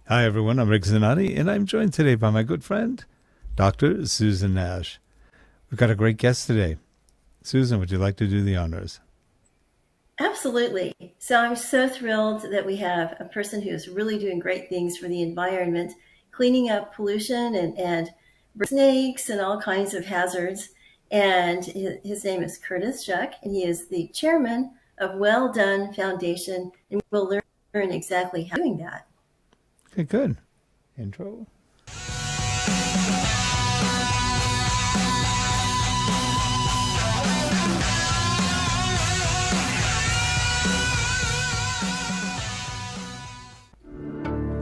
Hi, everyone. I'm Rick Zanotti, and I'm joined today by my good friend, Dr. Susan Nash. We've got a great guest today. Susan, would you like to do the honors? Absolutely. So I'm so thrilled that we have a person who's really doing great things for the environment, cleaning up pollution and snakes and all kinds of hazards. And his name is Curtis Shuck, and he is the chairman of Well Done Foundation, and we'll learn exactly how doing that. Okay, good. Intro.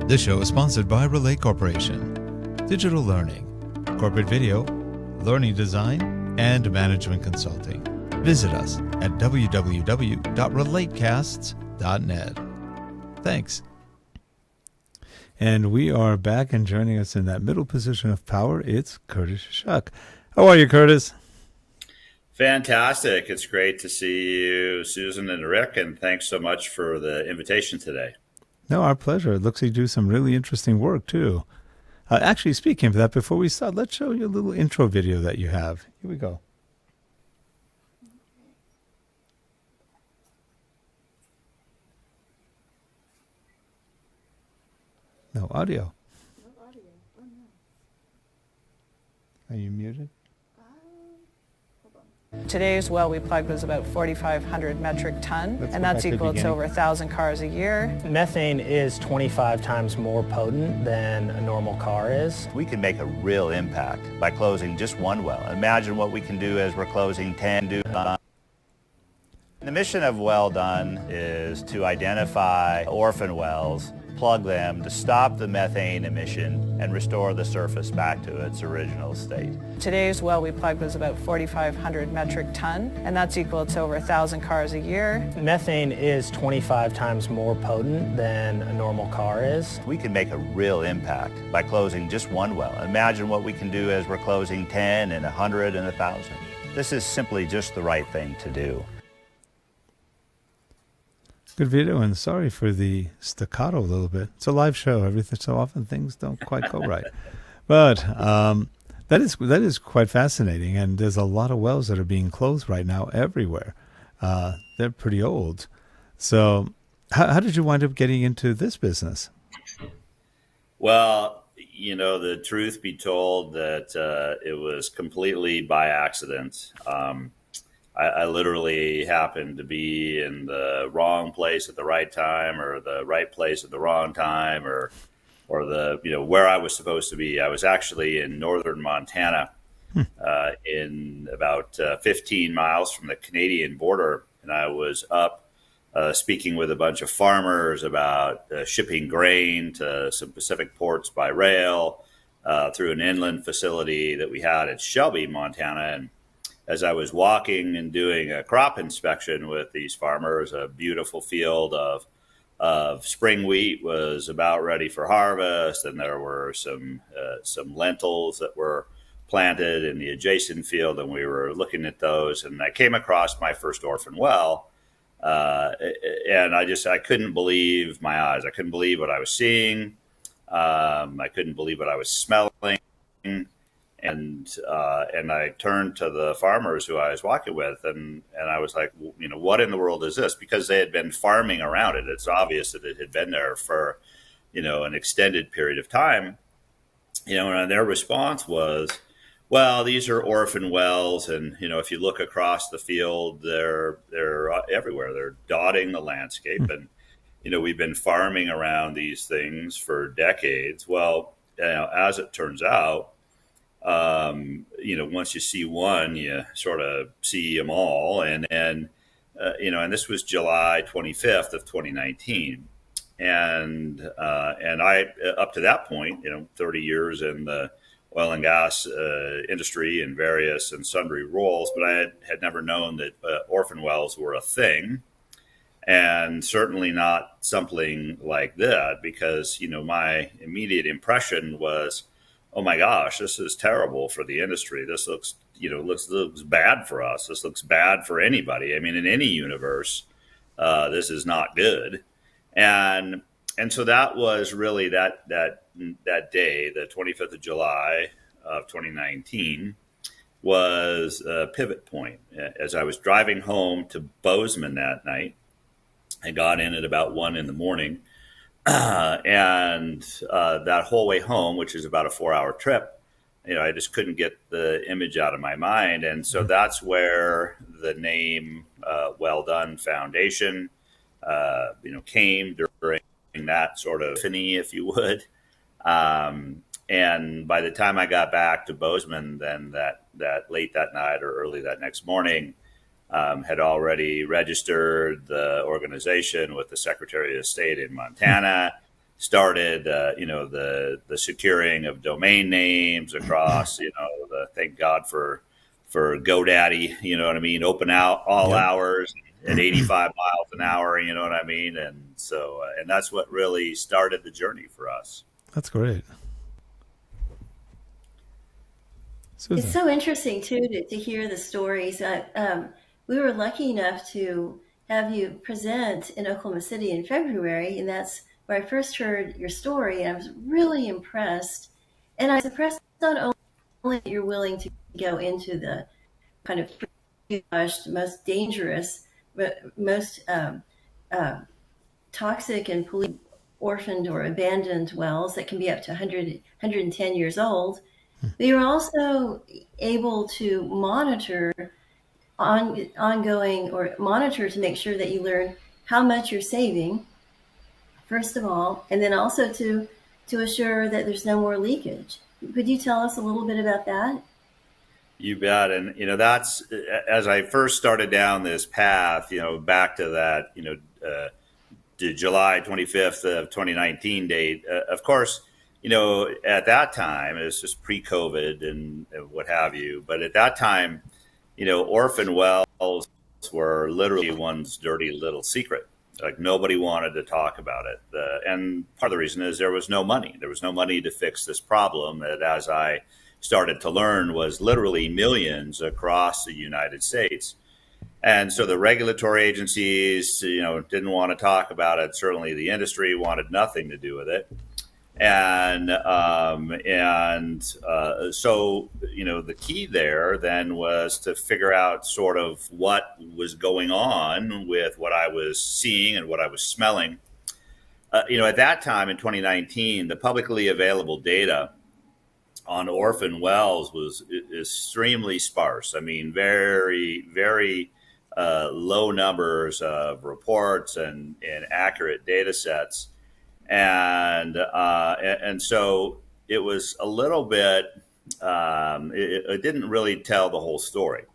This show is sponsored by Relate Corporation, digital learning, corporate video, learning design, and management consulting. Visit us at www.relatecasts.net. Thanks. And we are back, and joining us in that middle position of power, it's Curtis Shuck. How are you, Curtis? Fantastic. It's great to see you, Susan and Rick, and thanks so much for the invitation today. No, our pleasure. It looks like you do some really interesting work, too. Actually, speaking of that, before we start, let's show you a little intro video that you have. Here we go. No audio. No audio. Oh, no. Are you muted? Today's well we plugged was about 4,500 metric ton, and that's equal to over 1,000 cars a year. Methane is 25 times more potent than a normal car is. We can make a real impact by closing just one well. Imagine what we can do as we're closing 10. The mission of Well Done is to identify orphan wells, plug them to stop the methane emission and restore the surface back to its original state. Today's well we plugged was about 4,500 metric ton, and that's equal to over 1,000 cars a year. Methane is 25 times more potent than a normal car is. We can make a real impact by closing just one well. Imagine what we can do as we're closing 10 and 100 and 1,000. This is simply just the right thing to do. Good video, and sorry for the staccato a little bit. It's a live show. Everything so often things don't quite go right, but that is quite fascinating. And there's a lot of wells that are being closed right now everywhere. They're pretty old. So, how did you wind up getting into this business? Well, the truth be told, that it was completely by accident. I literally happened to be in the wrong place at the right time, or the right place at the wrong time, or the where I was supposed to be. I was actually in northern Montana, in about 15 miles from the Canadian border, and I was up speaking with a bunch of farmers about shipping grain to some Pacific ports by rail through an inland facility that we had at Shelby, Montana. And as I was walking and doing a crop inspection with these farmers, a beautiful field of spring wheat was about ready for harvest, and there were some lentils that were planted in the adjacent field, and we were looking at those, and I came across my first orphan well, and I couldn't believe my eyes. I couldn't believe what I was seeing. I couldn't believe what I was smelling. And I turned to the farmers who I was walking with, and I was like, what in the world is this? Because they had been farming around it. It's obvious that it had been there for, an extended period of time. And their response was, well, these are orphan wells, and if you look across the field, they're everywhere. They're dotting the landscape, and we've been farming around these things for decades. Well, as it turns out, once you see one, you sort of see them all. And this was July 25th of 2019. And I, up to that point, 30 years in the oil and gas industry in various and sundry roles, but I had never known that orphan wells were a thing. And certainly not something like that, because, my immediate impression was, oh my gosh, this is terrible for the industry. This looks bad for us. This looks bad for anybody. I mean, in any universe, this is not good. And and so that was really that day, the 25th of July of 2019, was a pivot point. As I was driving home to Bozeman that night, I got in at about 1 in the morning, and that whole way home, which is about a 4-hour trip, I just couldn't get the image out of my mind. And so that's where the name Well Done Foundation, came during that sort of epiphany, if you would. And by the time I got back to Bozeman, then that late that night or early that next morning, had already registered the organization with the Secretary of State in Montana, started, the securing of domain names across, thank God for GoDaddy, you know what I mean? Open out all hours at 85 miles an hour, you know what I mean? And so, and that's what really started the journey for us. That's great. Susan. It's so interesting, too, to hear the stories. We were lucky enough to have you present in Oklahoma City in February, and that's where I first heard your story. And I was really impressed. And I was impressed not only that you're willing to go into the kind of most dangerous, but most toxic and polluted orphaned or abandoned wells that can be up to 110 years old. But you're also able to monitor ongoing or monitor to make sure that you learn how much you're saving, first of all, and then also to assure that there's no more leakage. Could you tell us a little bit about that? You bet. And, that's, as I first started down this path, back to that, the July 25th of 2019 date, of course, at that time, it was just pre-COVID and what have you. But at that time, orphan wells were literally one's dirty little secret. Like nobody wanted to talk about it. And part of the reason is there was no money. There was no money to fix this problem that, as I started to learn, was literally millions across the United States. And so the regulatory agencies, didn't want to talk about it. Certainly the industry wanted nothing to do with it. And so, the key there then was to figure out sort of what was going on with what I was seeing and what I was smelling. At that time in 2019, the publicly available data on orphan wells was extremely sparse. I mean, very, very low numbers of reports and accurate data sets. And so it was a little bit, it didn't really tell the whole story.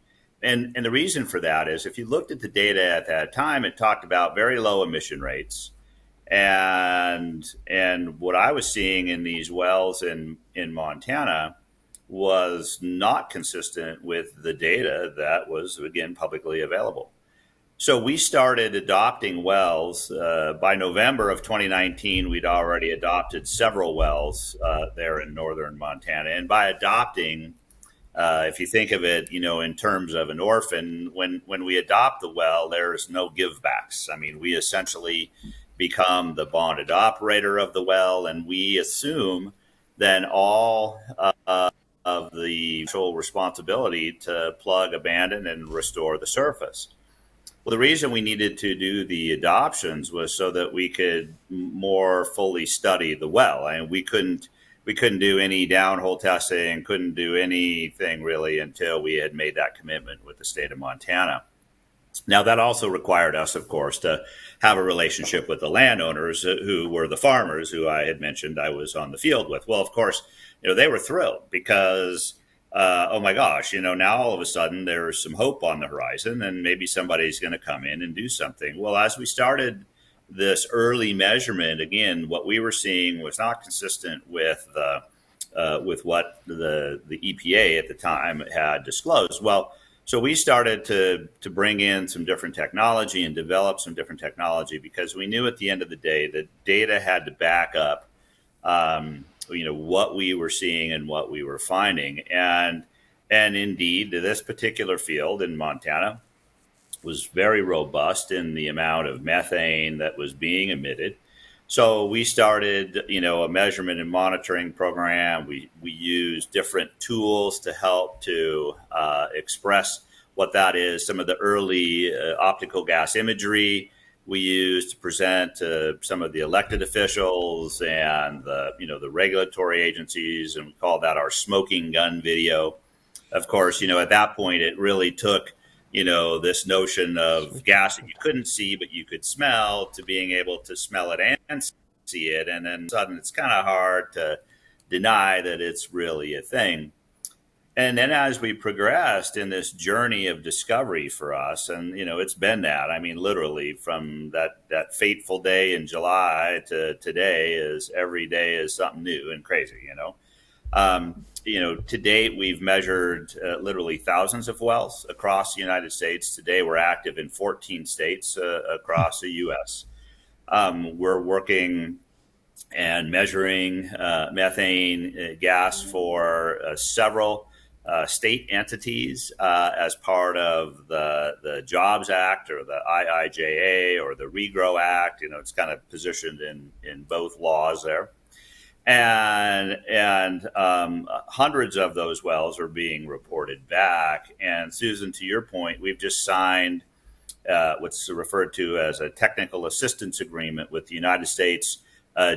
And the reason for that is if you looked at the data at that time, it talked about very low emission rates. And what I was seeing in these wells in Montana was not consistent with the data that was, again, publicly available. So we started adopting wells. By November of 2019, we'd already adopted several wells there in northern Montana. And by adopting, if you think of it, in terms of an orphan, when we adopt the well, there's no givebacks. I mean, we essentially become the bonded operator of the well, and we assume then all of the actual responsibility to plug, abandon, and restore the surface. Well, the reason we needed to do the adoptions was so that we could more fully study the well. And we couldn't do any downhole testing, couldn't do anything really until we had made that commitment with the state of Montana. Now, that also required us, of course, to have a relationship with the landowners who were the farmers who I had mentioned I was on the field with. Well, of course, they were thrilled because oh my gosh, now all of a sudden there's some hope on the horizon and maybe somebody's going to come in and do something. Well, as we started this early measurement, again, what we were seeing was not consistent with what the EPA at the time had disclosed. Well, so we started to bring in some different technology and develop some different technology because we knew at the end of the day that data had to back up what we were seeing and what we were finding. And indeed, this particular field in Montana was very robust in the amount of methane that was being emitted. So we started, a measurement and monitoring program. We use different tools to help to express what that is. Some of the early optical gas imagery we use to present to some of the elected officials and the regulatory agencies, and we call that our smoking gun video. Of course, at that point, it really took this notion of gas that you couldn't see, but you could smell, to being able to smell it and see it. And then suddenly it's kind of hard to deny that it's really a thing. And then as we progressed in this journey of discovery for us, and, it's been that, I mean, literally from that fateful day in July to today, is every day is something new and crazy, to date, we've measured literally thousands of wells across the United States. Today, we're active in 14 states across the U.S. We're working and measuring methane gas for several state entities as part of the Jobs Act or the IIJA or the ReGrow Act. It's kind of positioned in both laws there. And hundreds of those wells are being reported back. And Susan, to your point, we've just signed what's referred to as a technical assistance agreement with the United States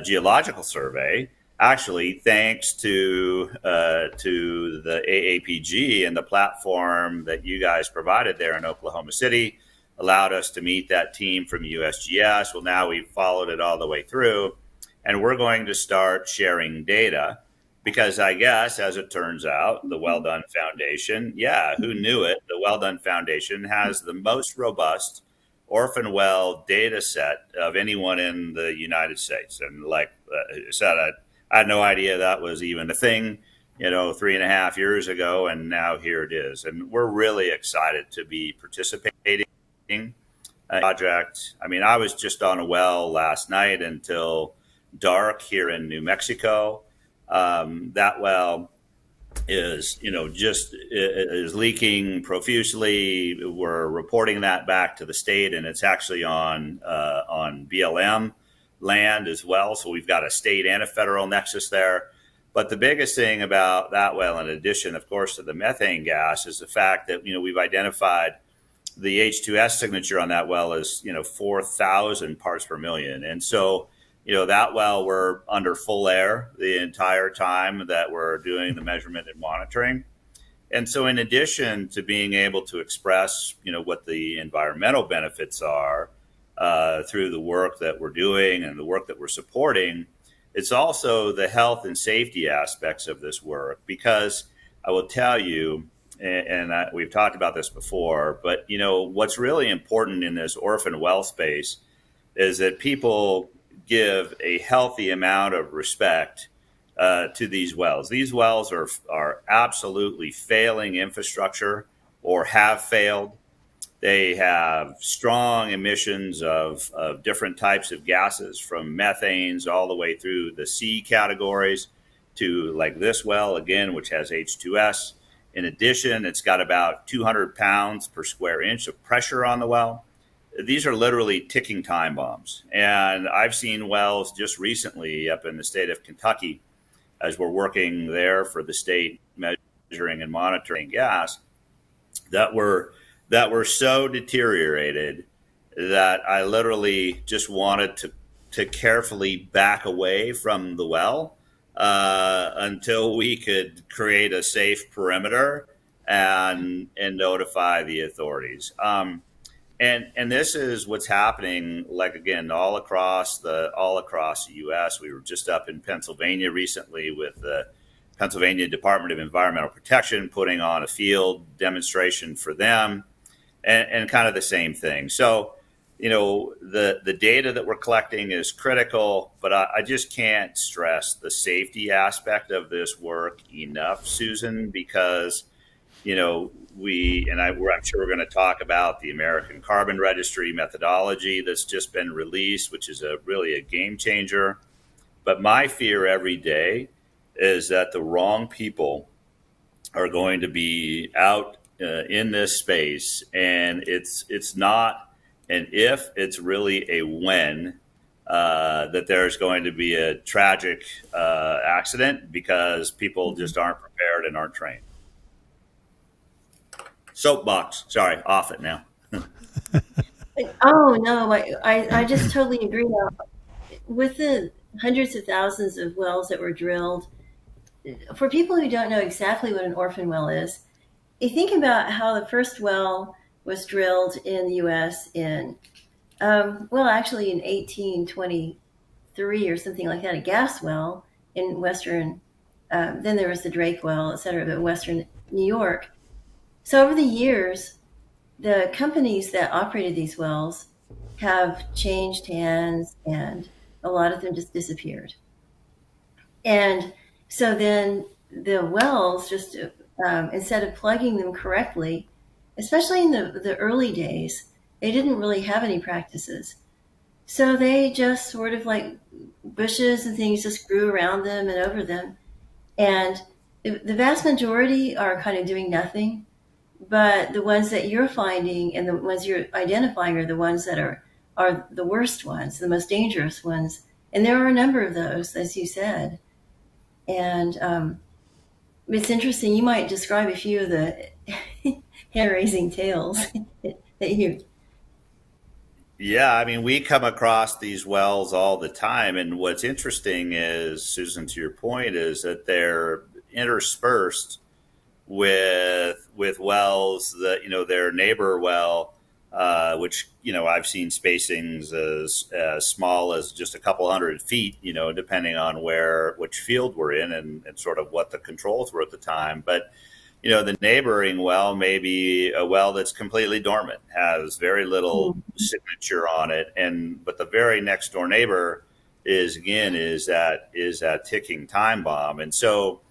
Geological Survey. Actually, thanks to the AAPG and the platform that you guys provided there in Oklahoma City, allowed us to meet that team from USGS. Well, now we've followed it all the way through. And we're going to start sharing data because I guess, as it turns out, the Well Done Foundation, who knew it? The Well Done Foundation has the most robust orphan well data set of anyone in the United States. And like I said, I had no idea that was even a thing, 3.5 years ago. And now here it is. And we're really excited to be participating in the project. I mean, I was just on a well last night until dark here in New Mexico. That well is, is leaking profusely. We're reporting that back to the state, and it's actually on BLM land as well. So we've got a state and a federal nexus there. But the biggest thing about that well, in addition, of course, to the methane gas, is the fact that, we've identified the H2S signature on that well is, 4,000 parts per million. And so, that well, we're under full air the entire time that we're doing the measurement and monitoring. And so in addition to being able to express, what the environmental benefits are through the work that we're doing and the work that we're supporting, it's also the health and safety aspects of this work. Because I will tell you, and we've talked about this before, but, what's really important in this orphan well space is that people give a healthy amount of respect to these wells. These wells are absolutely failing infrastructure or have failed. They have strong emissions of different types of gases, from methanes all the way through the C categories to like this well, again, which has H2S. In addition, it's got about 200 pounds per square inch of pressure on the well. These are literally ticking time bombs. And I've seen wells just recently up in the state of Kentucky, as we're working there for the state measuring and monitoring gas, that were so deteriorated that I literally just wanted to carefully back away from the well until we could create a safe perimeter and notify the authorities. And this is what's happening, like, again, all across the U.S. We were just up in Pennsylvania recently with the Pennsylvania Department of Environmental Protection, putting on a field demonstration for them, and kind of the same thing. So, the data that we're collecting is critical, but I just can't stress the safety aspect of this work enough, Susan, because I'm sure we're going to talk about the American Carbon Registry methodology that's just been released, which is really a game changer. But my fear every day is that the wrong people are going to be out in this space, and it's not an if, it's really a when that there's going to be a tragic accident because people just aren't prepared and aren't trained. Soapbox. Sorry, off it now. Oh no, I just totally agree. Now, with the hundreds of thousands of wells that were drilled, for people who don't know exactly what an orphan well is, you think about how the first well was drilled in the U.S. in, actually in 1823 or something like that, a gas well in Western, then there was the Drake well, et cetera, but Western New York. So over the years, the companies that operated these wells have changed hands, and a lot of them just disappeared. And so then the wells just, instead of plugging them correctly, especially in the early days, they didn't really have any practices. So they just sort of like bushes and things just grew around them and over them. And the vast majority are kind of doing nothing. But the ones that you're finding and the ones you're identifying are the ones that are the worst ones, the most dangerous ones. And there are a number of those, as you said. And it's interesting. You might describe a few of the hair-raising tales that you. Yeah, I mean, we come across these wells all the time. And what's interesting is, Susan, to your point, is that they're interspersed with wells that, their neighbor well, which, I've seen spacings as small as just a couple 100 feet, depending on which field we're in and sort of what the controls were at the time. But, the neighboring well may be a well that's completely dormant, has very little signature on it. But the very next door neighbor is that ticking time bomb. And so,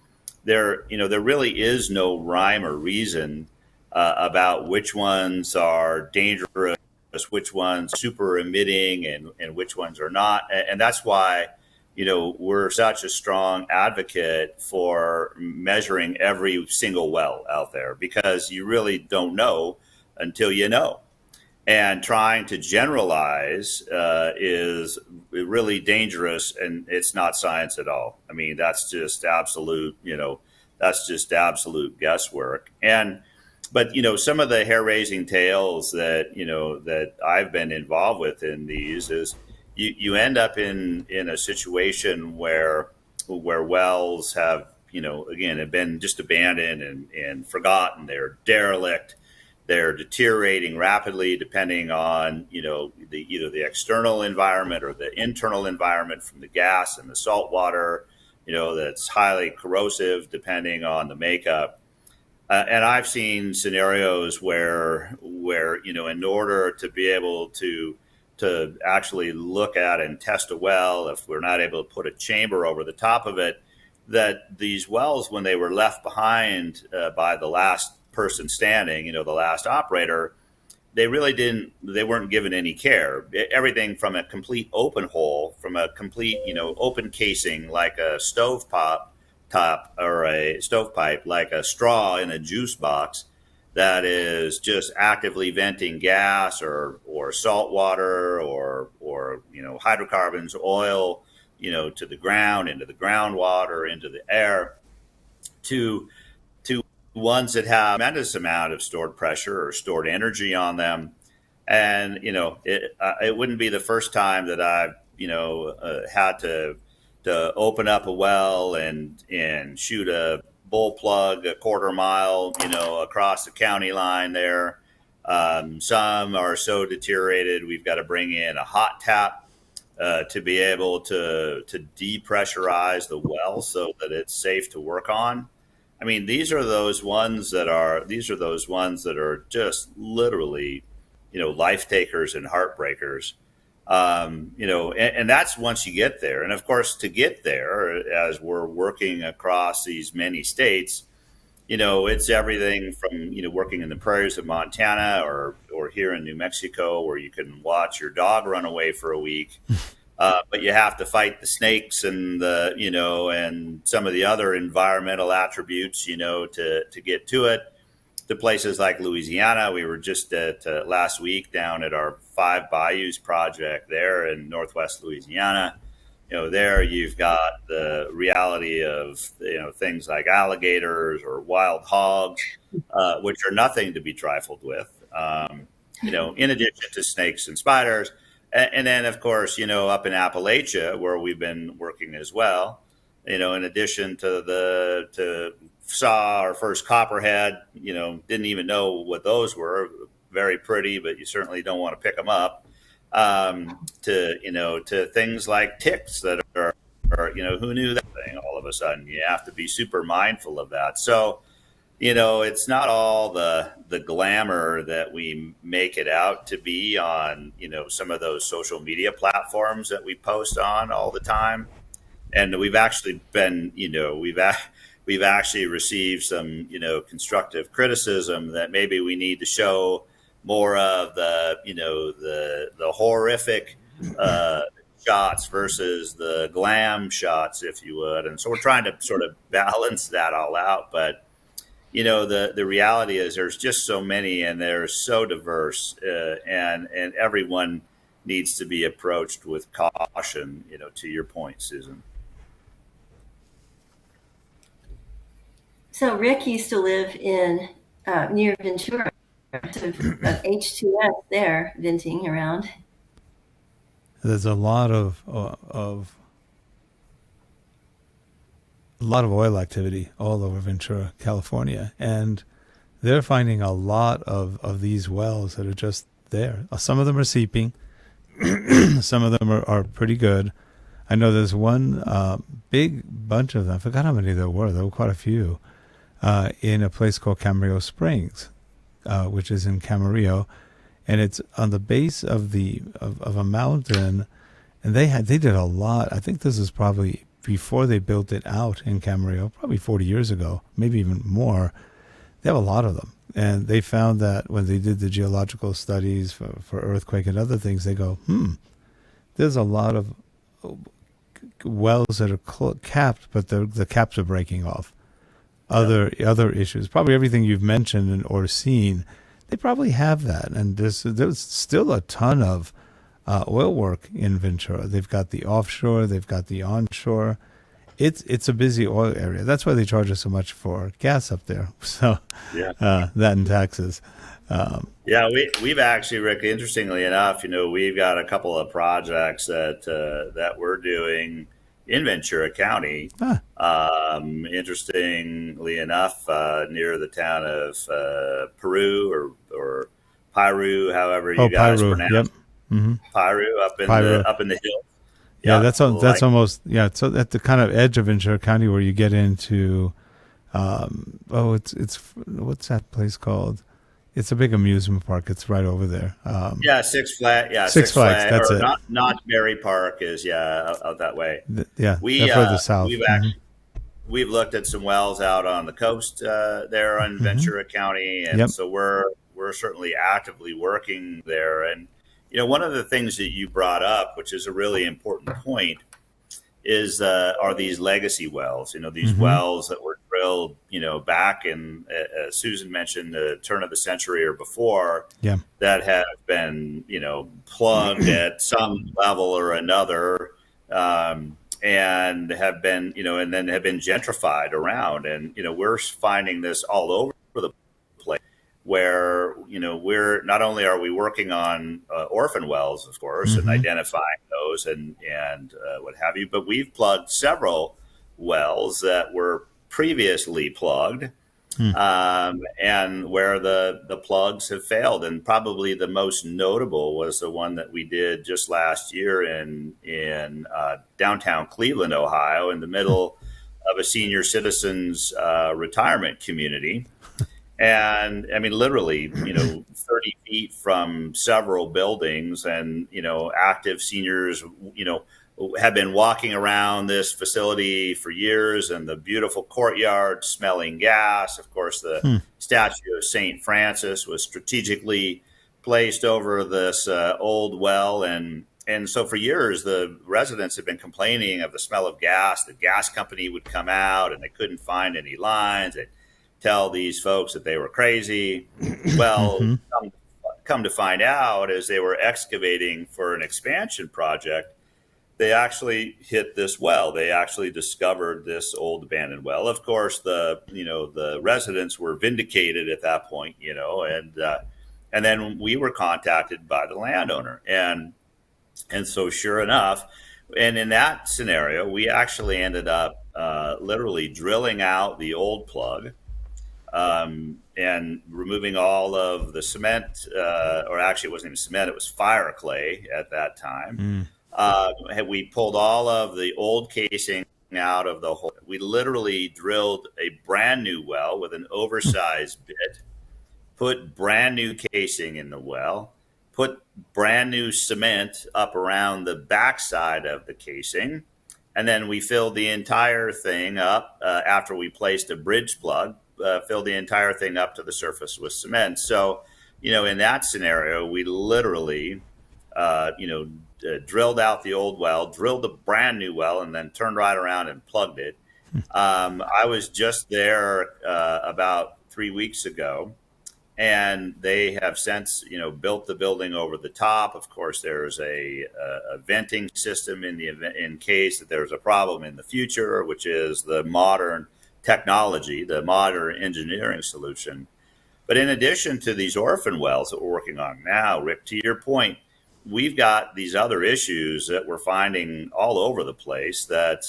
there really is no rhyme or reason about which ones are dangerous, which ones super emitting, and which ones are not. And that's why, we're such a strong advocate for measuring every single well out there, because you really don't know until you know. And trying to generalize is really dangerous, and it's not science at all. I mean, that's just absolute guesswork. But some of the hair-raising tales that I've been involved with in these is you end up in a situation where wells have been just abandoned and forgotten. They're derelict. They're deteriorating rapidly, depending on either the external environment or the internal environment from the gas and the salt water, that's highly corrosive, depending on the makeup. And I've seen scenarios where in order to be able to actually look at and test a well, if we're not able to put a chamber over the top of it, that these wells, when they were left behind by the last person standing, the last operator, they weren't given any care. Everything from a complete open hole, from a complete, open casing, like a stovepipe, like a straw in a juice box that is just actively venting gas or salt water or hydrocarbons, oil, to the ground, into the groundwater, into the air, to ones that have a tremendous amount of stored pressure or stored energy on them. And, it wouldn't be the first time that I've, had to open up a well and shoot a bull plug a quarter mile, across the county line there. Some are so deteriorated, we've got to bring in a hot tap to be able to depressurize the well so that it's safe to work on. I mean, these are those ones that are just literally, life takers and heartbreakers. And that's once you get there. And of course, to get there, as we're working across these many states, it's everything from, working in the prairies of Montana or here in New Mexico, where you can watch your dog run away for a week. But you have to fight the snakes and and some of the other environmental attributes, to get to it. To places like Louisiana, we were just last week down at our Five Bayous project there in Northwest Louisiana. There you've got the reality of, things like alligators or wild hogs, which are nothing to be trifled with, in addition to snakes and spiders. And then, of course, up in Appalachia, where we've been working as well, in addition to saw our first copperhead, didn't even know what those were. Very pretty, but you certainly don't want to pick them up. To things like ticks that are, who knew that thing all of a sudden? You have to be super mindful of that. So, it's not all the glamour that we make it out to be on, some of those social media platforms that we post on all the time. And we've actually been, we've actually received some, constructive criticism that maybe we need to show more of the horrific shots versus the glam shots, if you would. And so we're trying to sort of balance that all out. But, the reality is there's just so many, and they're so diverse, and everyone needs to be approached with caution, to your point, Susan. So Rick used to live in near Ventura, so H2S there, venting around. There's a lot of oil activity all over Ventura, California, and they're finding a lot of these wells that are just there. Some of them are seeping, some of them are pretty good. I know there's one big bunch of them. I forgot how many there were. There were quite a few in a place called Camarillo Springs, which is in Camarillo, and it's on the base of a mountain. And they did a lot. I think this is probably before they built it out in Camarillo, probably 40 years ago, maybe even more. They have a lot of them. And they found that when they did the geological studies for earthquake and other things, they go, there's a lot of wells that are capped, but the caps are breaking off. Other issues, probably everything you've mentioned or seen, they probably have that. And there's still a ton of oil work in Ventura. They've got the offshore, they've got the onshore. It's a busy oil area. That's why they charge us so much for gas up there. So that and taxes. We've actually, Rick, interestingly enough, we've got a couple of projects that we're doing in Ventura County. Interestingly enough, near the town of Peru or Piru, however you guys Piru, pronounce yep. it. Mm-hmm. Piru up in the hills. Yeah, that's almost so at the kind of edge of Ventura County where you get into it's what's that place called? It's a big amusement park. It's right over there. Six Flags. Yeah, Six Flags. That's it. Not Berry Park is out that way. They're further south. We've looked at some wells out on the coast there in Ventura County, and so we're certainly actively working there. And one of the things that you brought up, which is a really important point, is are these legacy wells. These wells that were drilled, back in, as Susan mentioned, the turn of the century or before, that have been, plugged at some level or another, and have been, and then have been gentrified around. And, we're finding this all over the place where, we're not only are we working on orphan wells, of course, and identifying those and what have you, but we've plugged several wells that were previously plugged, and where the plugs have failed. And probably the most notable was the one that we did just last year in downtown Cleveland, Ohio, in the middle of a senior citizens retirement community. And I mean, literally, 30 feet from several buildings, and, active seniors, have been walking around this facility for years, and the beautiful courtyard smelling gas. Of course, the statue of St. Francis was strategically placed over this old well. And so for years, the residents have been complaining of the smell of gas. The gas company would come out and they couldn't find any lines. They'd tell these folks that they were crazy. Well, come to find out, as they were excavating for an expansion project, they actually hit this well. They actually discovered this old abandoned well. Of course, the residents were vindicated at that point, and then we were contacted by the landowner, and so sure enough, and in that scenario, we actually ended up literally drilling out the old plug, and removing all of the cement, or actually it wasn't even cement, it was fire clay at that time. We pulled all of the old casing out of the hole. We literally drilled a brand new well with an oversized bit, put brand new casing in the well, put brand new cement up around the backside of the casing, and then we filled the entire thing up after we placed a bridge plug, filled the entire thing up to the surface with cement. So, in that scenario, we literally, drilled out the old well, drilled a brand new well, and then turned right around and plugged it. I was just there about 3 weeks ago, and they have since, built the building over the top. Of course, there's a venting system in case that there's a problem in the future, which is the modern technology, the modern engineering solution. But in addition to these orphan wells that we're working on now, Rick, to your point, we've got these other issues that we're finding all over the place that,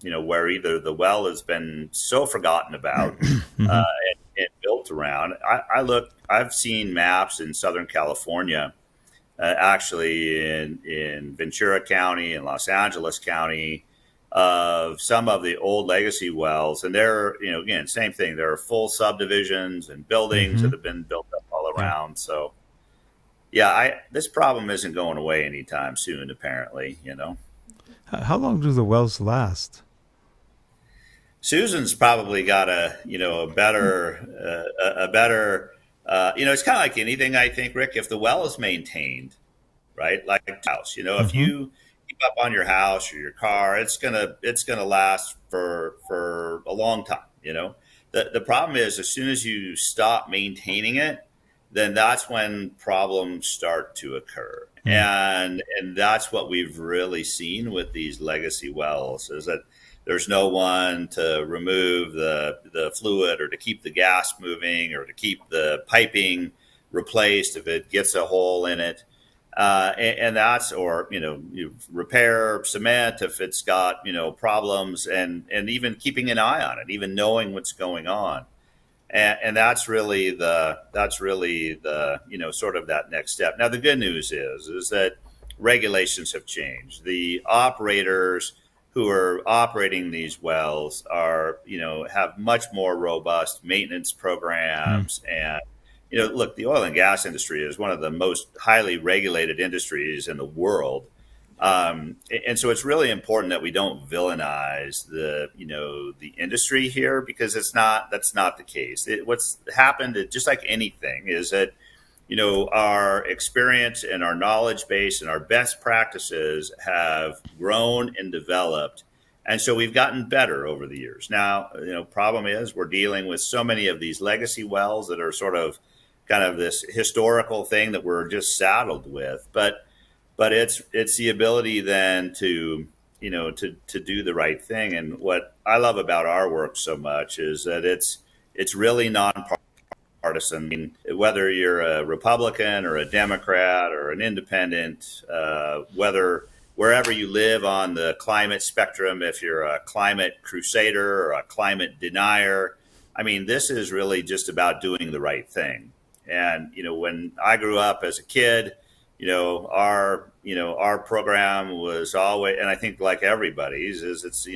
where either the well has been so forgotten about and built around. I've seen maps in Southern California, actually in Ventura County and Los Angeles County, of some of the old legacy wells. And they're, again, same thing. There are full subdivisions and buildings that have been built up all around. So, this problem isn't going away anytime soon, apparently, How long do the wells last? Susan's probably got a better, it's kind of like anything, I think, Rick. If the well is maintained, right, like a house, if you keep up on your house or your car, it's gonna last for a long time. The problem is, as soon as you stop maintaining it, then that's when problems start to occur. And that's what we've really seen with these legacy wells, is that there's no one to remove the fluid, or to keep the gas moving, or to keep the piping replaced if it gets a hole in it. And that's, or, you repair cement if it's got, problems, and even keeping an eye on it, even knowing what's going on. And that's really the sort of that next step. Now, the good news is that regulations have changed. The operators who are operating these wells are, have much more robust maintenance programs. And, look, the oil and gas industry is one of the most highly regulated industries in the world. And so it's really important that we don't villainize the industry here, because that's not the case. What's happened, just like anything, is that, our experience and our knowledge base and our best practices have grown and developed. And so we've gotten better over the years. Now, problem is we're dealing with so many of these legacy wells that are sort of kind of this historical thing that we're just saddled with. But it's the ability then to do the right thing. And what I love about our work so much is that it's really nonpartisan. I mean, whether you're a Republican or a Democrat or an independent, wherever you live on the climate spectrum, if you're a climate crusader or a climate denier, I mean, this is really just about doing the right thing. And, when I grew up as a kid, our program was always, and I think like everybody's, is it's,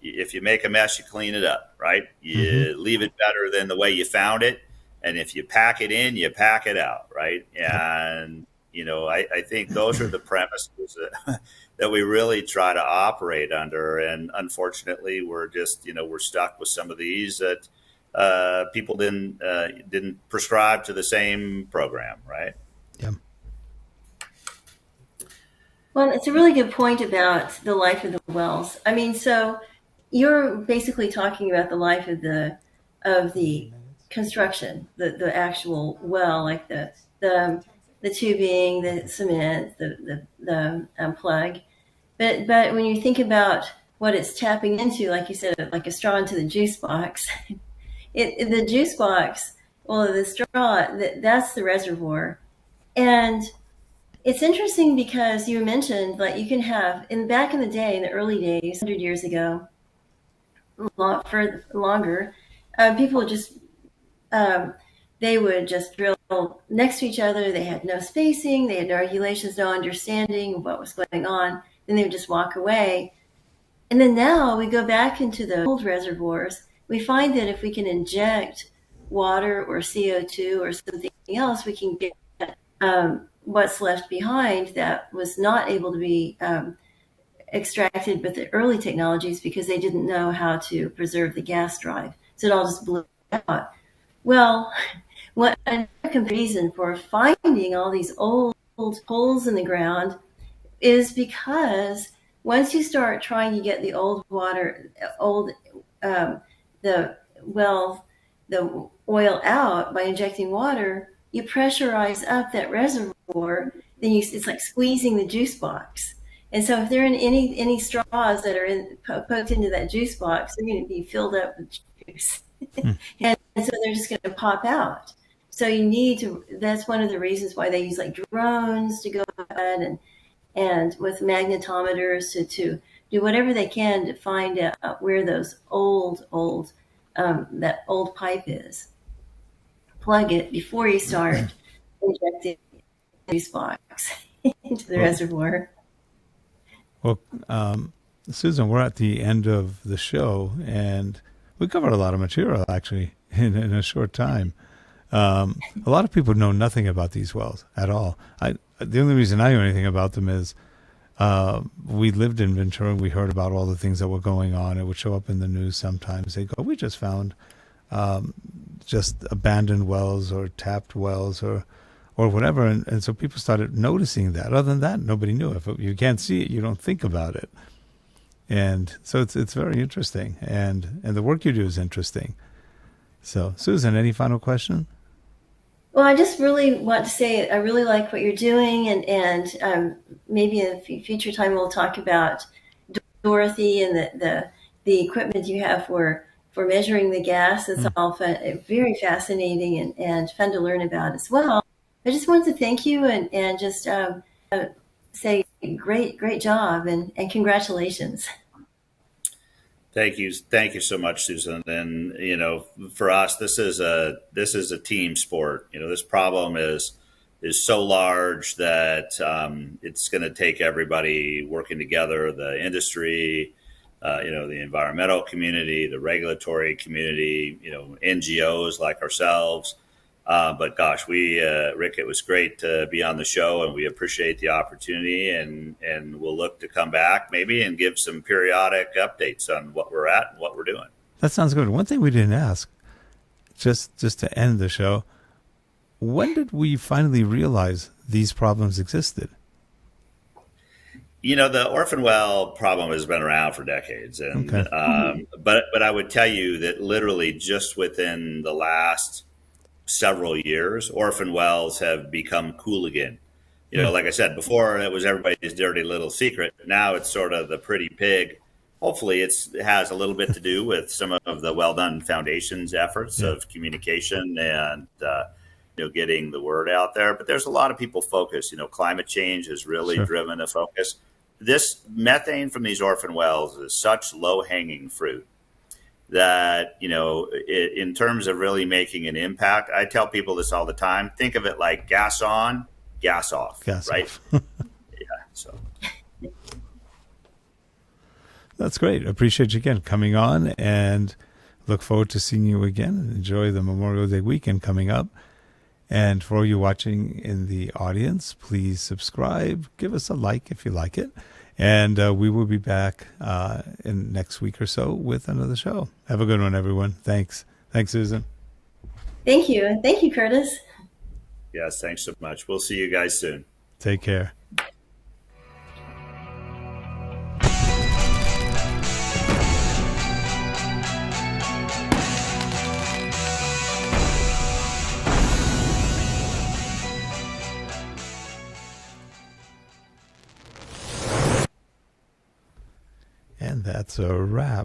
if you make a mess, you clean it up, right? You leave it better than the way you found it. And if you pack it in, you pack it out, right? And, I think those are the premises that we really try to operate under. And unfortunately, we're just, we're stuck with some of these that people didn't prescribe to the same program, right? Yeah. Well, it's a really good point about the life of the wells. I mean, so you're basically talking about the life of the construction, the actual well, like the tubing, the cement, the plug. But when you think about what it's tapping into, like you said, like a straw into the juice box, the juice box, well, the straw, that's the reservoir. And it's interesting because you mentioned, like, you can have, back in the day, in the early days, 100 years ago, for longer, people just, they would just drill next to each other. They had no spacing. They had no regulations, no understanding of what was going on. Then they would just walk away. And then now we go back into the old reservoirs. We find that if we can inject water or CO2 or something else, we can get what's left behind that was not able to be extracted with the early technologies because they didn't know how to preserve the gas drive. So it all just blew out. Well, what another reason for finding all these old holes in the ground is because once you start trying to get the old water, the oil out by injecting water, you pressurize up that reservoir. Then it's like squeezing the juice box. And so if there are any straws that are poked into that juice box, they're going to be filled up with juice. And so they're just going to pop out. So you need to, that's one of the reasons why they use like drones to go ahead and with magnetometers to do whatever they can to find out where those that old pipe is. Plug it before you start injecting the juice box into the reservoir. Well, Susan, we're at the end of the show, and we covered a lot of material, actually, in a short time. A lot of people know nothing about these wells at all. The only reason I know anything about them is we lived in Ventura, and we heard about all the things that were going on. It would show up in the news sometimes. They go, we just found just abandoned wells or tapped wells or whatever. And so people started noticing that. Other than that, nobody knew. If you can't see it, you don't think about it. And so it's very interesting. And the work you do is interesting. So, Susan, any final question? Well, I just really want to say I really like what you're doing, and maybe in a future time we'll talk about Dorothy and the equipment you have for measuring the gas. It's all very fascinating and fun to learn about as well. I just wanted to thank you and just say great job and congratulations. Thank you so much, Susan. And for us, this is a team sport. This problem is so large that it's going to take everybody working together, the industry, the environmental community, the regulatory community, NGOs like ourselves. But gosh, Rick, it was great to be on the show, and we appreciate the opportunity, and we'll look to come back maybe and give some periodic updates on what we're at and what we're doing. That sounds good. One thing we didn't ask, just to end the show, when did we finally realize these problems existed? The orphan well problem has been around for decades, and but I would tell you that literally just within the last several years, orphan wells have become cool again. Like I said before, it was everybody's dirty little secret. Now it's sort of the pretty pig. Hopefully it has a little bit to do with some of the Well Done Foundation's efforts of communication and getting the word out there. But there's a lot of people focused. Climate change has really driven a focus. This methane from these orphan wells is such low-hanging fruit that, in terms of really making an impact, I tell people this all the time. Think of it like gas on, gas off, right? So that's great. Appreciate you again coming on, and look forward to seeing you again. Enjoy the Memorial Day weekend coming up. And for all you watching in the audience, please subscribe. Give us a like if you like it. And we will be back in next week or so with another show. Have a good one, everyone. Thanks. Thanks, Susan. Thank you. Thank you, Curtis. Yes, thanks so much. We'll see you guys soon. Take care. And that's a wrap.